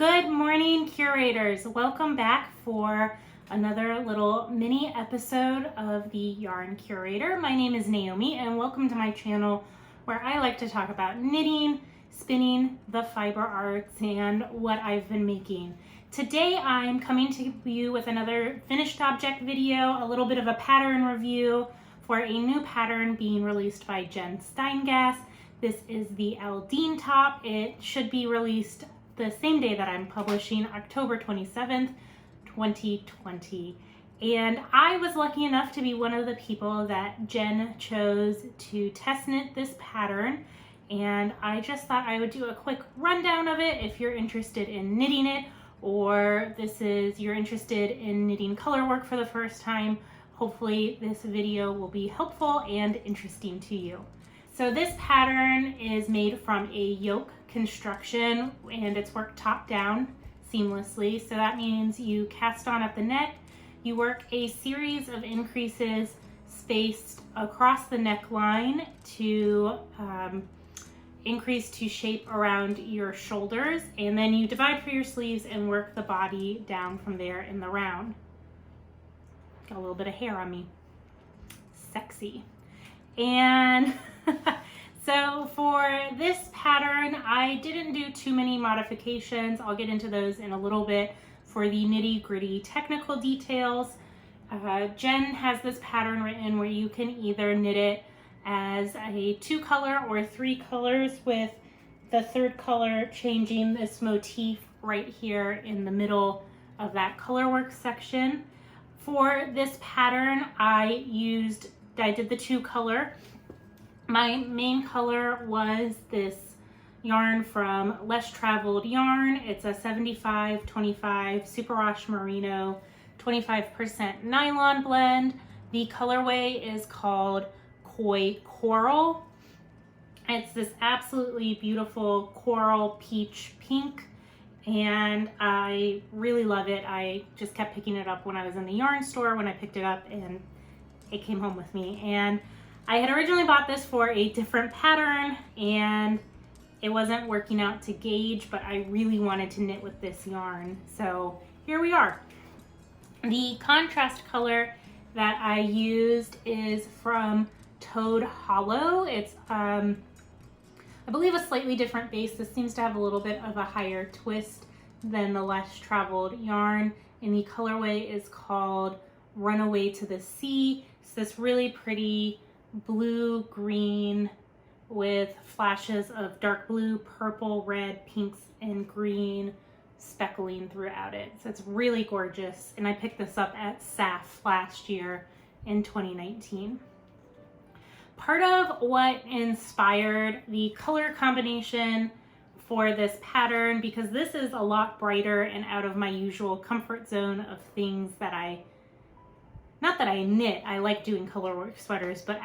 Good morning, curators. Welcome back for another little mini episode of the Yarn Curator. My name is Naomi and welcome to my channel where I like to talk about knitting, spinning, the fiber arts, and what I've been making. Today I'm coming to you with another finished object video, a little bit of a pattern review for a new pattern being released by Jenn Stiengass. This is the Alden top. It should be released the same day that I'm publishing, October 27th, 2020. And I was lucky enough to be one of the people that Jenn chose to test knit this pattern. And I just thought I would do a quick rundown of it if you're interested in knitting it, or you're interested in knitting color work for the first time. Hopefully this video will be helpful and interesting to you. So this pattern is made from a yoke construction and it's worked top down seamlessly. So that means you cast on at the neck, you work a series of increases spaced across the neckline to increase to shape around your shoulders, and then you divide for your sleeves and work the body down from there in the round. Got a little bit of hair on me. Sexy. And so for this pattern, I didn't do too many modifications. I'll get into those in a little bit for the nitty-gritty technical details. Jenn has this pattern written where you can either knit it as a 2-color or 3 colors, with the third color changing this motif right here in the middle of that color work section. For this pattern, I did the 2-color. My main color was this yarn from Less Traveled Yarn. It's a 75-25 superwash merino 25% nylon blend. The colorway is called Koi Coral. It's this absolutely beautiful coral peach pink and I really love it. I just kept picking it up when I was in the yarn store when I picked it up, and it came home with me. And I had originally bought this for a different pattern and it wasn't working out to gauge, but I really wanted to knit with this yarn. So here we are. The contrast color that I used is from Toad Hallow. It's I believe a slightly different base. This seems to have a little bit of a higher twist than the Less Traveled yarn, and the colorway is called Runaway to the Sea. It's this really pretty blue green with flashes of dark blue, purple, red, pinks, and green speckling throughout it. So it's really gorgeous, and I picked this up at SAF last year in 2019. Part of what inspired the color combination for this pattern, because this is a lot brighter and out of my usual comfort zone of things that not that I knit, I like doing color work sweaters, but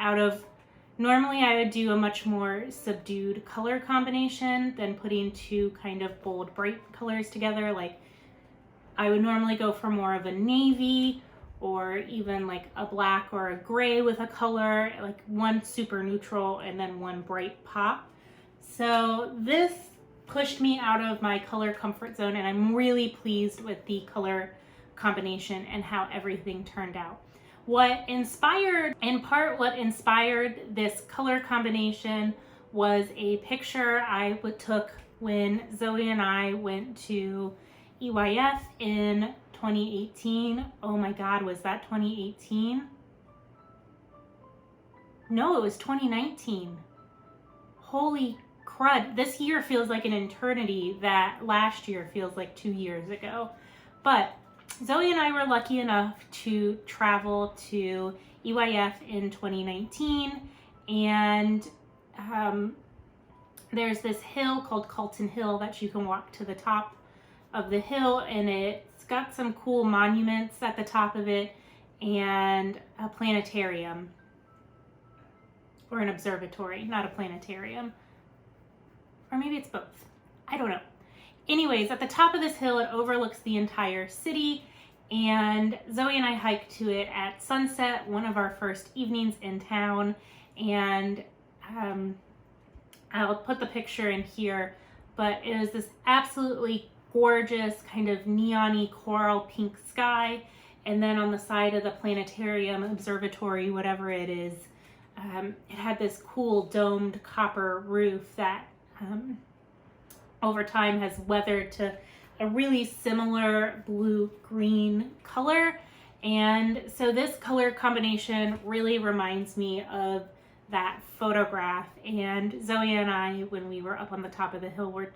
normally I would do a much more subdued color combination than putting two kind of bold, bright colors together. Like I would normally go for more of a navy or even like a black or a gray with a color, like one super neutral and then one bright pop. So this pushed me out of my color comfort zone, and I'm really pleased with the color combination and how everything turned out. In part what inspired this color combination was a picture I took when Zoe and I went to EYF in 2018. Oh my God, was that 2018? No, it was 2019. Holy crud. This year feels like an eternity. That last year feels like 2 years ago. But Zoe and I were lucky enough to travel to EYF in 2019, and there's this hill called Calton Hill that you can walk to the top of the hill, and it's got some cool monuments at the top of it and a planetarium, or an observatory, not a planetarium, or maybe it's both. I don't know. Anyways, at the top of this hill, it overlooks the entire city, and Zoe and I hiked to it at sunset, one of our first evenings in town, and I'll put the picture in here, but it was this absolutely gorgeous kind of neon-y coral pink sky. And then on the side of the planetarium, observatory, whatever it is, it had this cool domed copper roof that over time has weathered to a really similar blue-green color. And so this color combination really reminds me of that photograph. And Zoe and I, when we were up on the top of the hill, were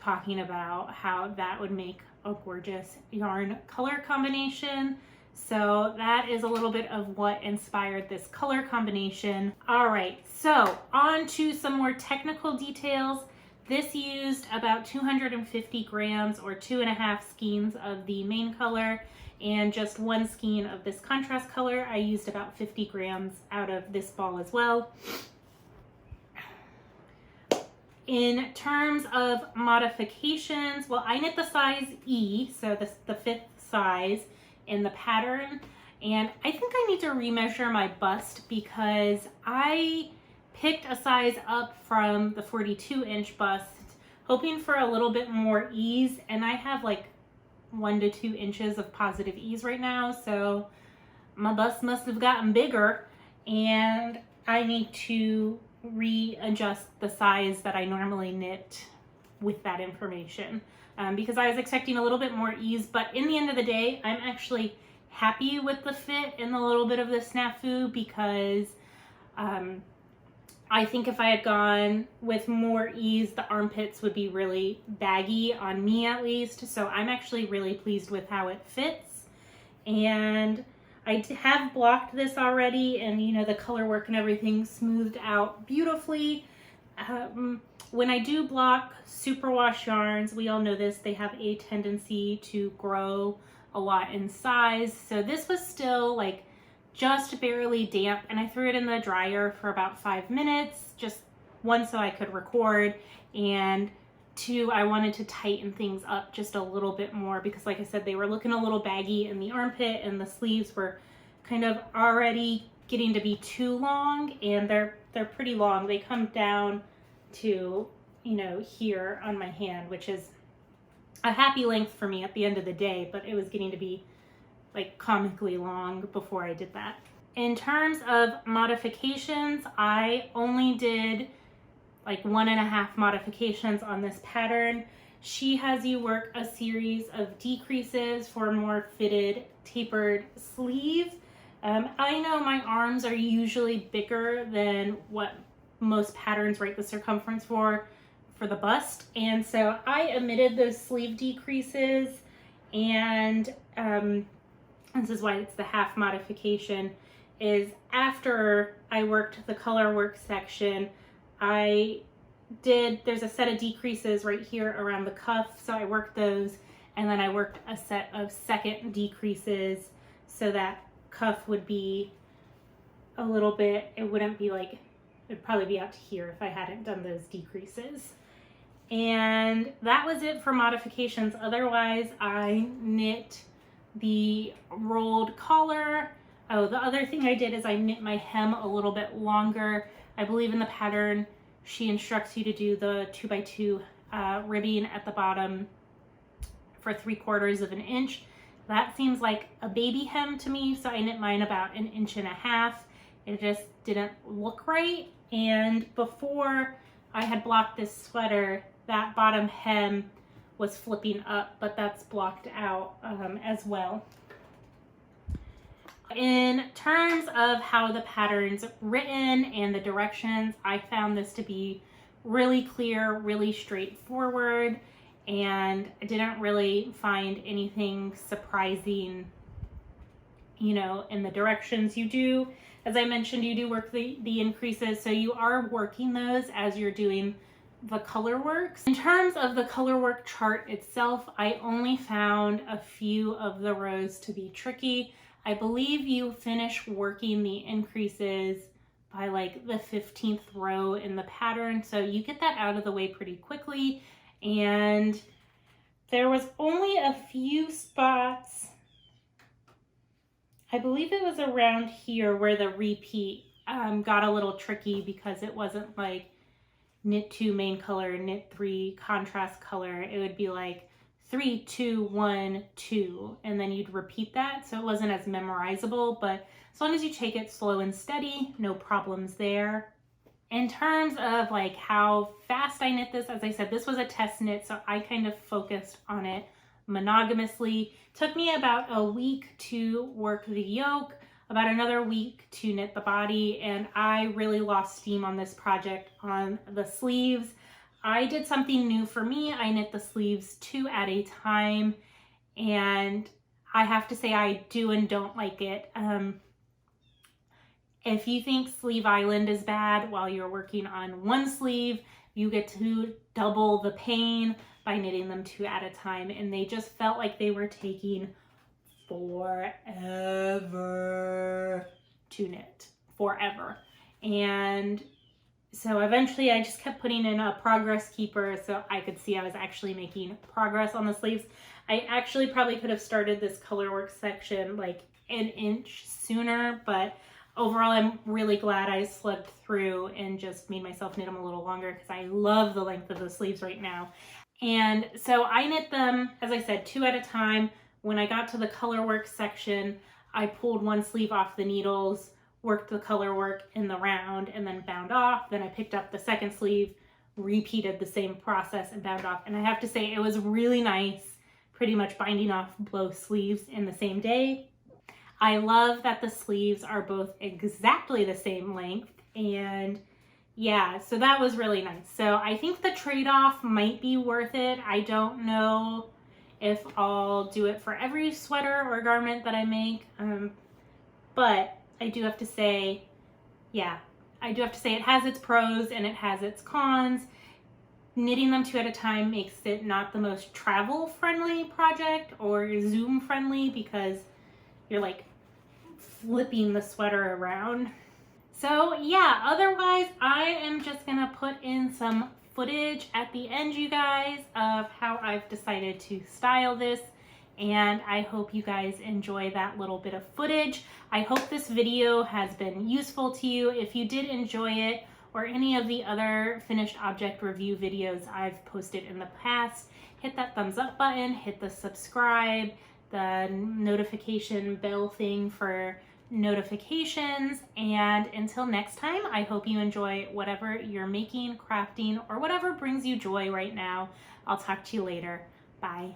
talking about how that would make a gorgeous yarn color combination. So that is a little bit of what inspired this color combination. All right, so on to some more technical details. This used about 250 grams or 2.5 skeins of the main color and just 1 skein of this contrast color. I used about 50 grams out of this ball as well. In terms of modifications, well, I knit the size E, so this the 5th size in the pattern, and I think I need to remeasure my bust because I picked a size up from the 42-inch bust, hoping for a little bit more ease, and I have like 1 to 2 inches of positive ease right now, so my bust must have gotten bigger, and I need to readjust the size that I normally knit with that information, because I was expecting a little bit more ease. But in the end of the day, I'm actually happy with the fit and a little bit of the snafu, because I think if I had gone with more ease, the armpits would be really baggy on me at least. So I'm actually really pleased with how it fits. And I have blocked this already, and you know, the color work and everything smoothed out beautifully. When I do block superwash yarns, we all know this, they have a tendency to grow a lot in size. So this was still like just barely damp, and I threw it in the dryer for about 5 minutes, just 1, so I could record, and 2, I wanted to tighten things up just a little bit more, because like I said, they were looking a little baggy in the armpit, and the sleeves were kind of already getting to be too long, and they're pretty long. They come down to, you know, here on my hand, which is a happy length for me at the end of the day, but it was getting to be like comically long before I did that. In terms of modifications, I only did like 1.5 modifications on this pattern. She has you work a series of decreases for more fitted tapered sleeves. I know my arms are usually bigger than what most patterns write the circumference for the bust, and so I omitted those sleeve decreases, and this is why it's the half modification, is after I worked the color work section, there's a set of decreases right here around the cuff, so I worked those, and then I worked a set of second decreases so that cuff would be a little bit, it wouldn't be like, it'd probably be out to here if I hadn't done those decreases. And that was it for modifications. Otherwise, I knit the rolled collar. Oh, the other thing I did is I knit my hem a little bit longer. I believe in the pattern, she instructs you to do the 2x2 ribbing at the bottom for 3/4 of an inch. That seems like a baby hem to me, so I knit mine about 1.5 inches. It just didn't look right. And before I had blocked this sweater, that bottom hem was flipping up, but that's blocked out as well. In terms of how the pattern's written and the directions, I found this to be really clear, really straightforward, and I didn't really find anything surprising, you know, in the directions. You do, as I mentioned, you do work the increases, so you are working those as you're doing the color works. In terms of the color work chart itself, I only found a few of the rows to be tricky. I believe you finish working the increases by like the 15th row in the pattern, so you get that out of the way pretty quickly. And there was only a few spots, I believe it was around here, where the repeat got a little tricky, because it wasn't like knit 2 main color, knit 3 contrast color. It would be like 3, 2, 1, 2, and then you'd repeat that. So it wasn't as memorizable, but as long as you take it slow and steady, no problems there. In terms of like how fast I knit this, as I said, this was a test knit, so I kind of focused on it monogamously. Took me about a week to work the yoke, about another week to knit the body, and I really lost steam on this project on the sleeves. I did something new for me. I knit the sleeves 2 at a time, and I have to say I do and don't like it. If you think Sleeve Island is bad while you're working on one sleeve, you get to double the pain by knitting them 2 at a time, and they just felt like they were taking forever to knit, forever. And so eventually I just kept putting in a progress keeper so I could see I was actually making progress on the sleeves. I actually probably could have started this color work section like an inch sooner, but overall I'm really glad I slugged through and just made myself knit them a little longer because I love the length of the sleeves right now. And so I knit them, as I said, 2 at a time. When I got to the color work section, I pulled one sleeve off the needles, worked the color work in the round, and then bound off. Then I picked up the second sleeve, repeated the same process and bound off. And I have to say it was really nice, pretty much binding off both sleeves in the same day. I love that the sleeves are both exactly the same length, and yeah, so that was really nice. So I think the trade-off might be worth it. I don't know if I'll do it for every sweater or garment that I make, but I do have to say, yeah, I do have to say it has its pros and it has its cons. Knitting them 2 at a time makes it not the most travel-friendly project or Zoom-friendly because you're like flipping the sweater around. So yeah, otherwise I am just gonna put in some footage at the end, you guys, of how I've decided to style this, and I hope you guys enjoy that little bit of footage. I hope this video has been useful to you. If you did enjoy it, or any of the other finished object review videos I've posted in the past, hit that thumbs up button, hit the subscribe, the notification bell thing for notifications, and until next time, I hope you enjoy whatever you're making, crafting, or whatever brings you joy right now. I'll talk to you later. Bye.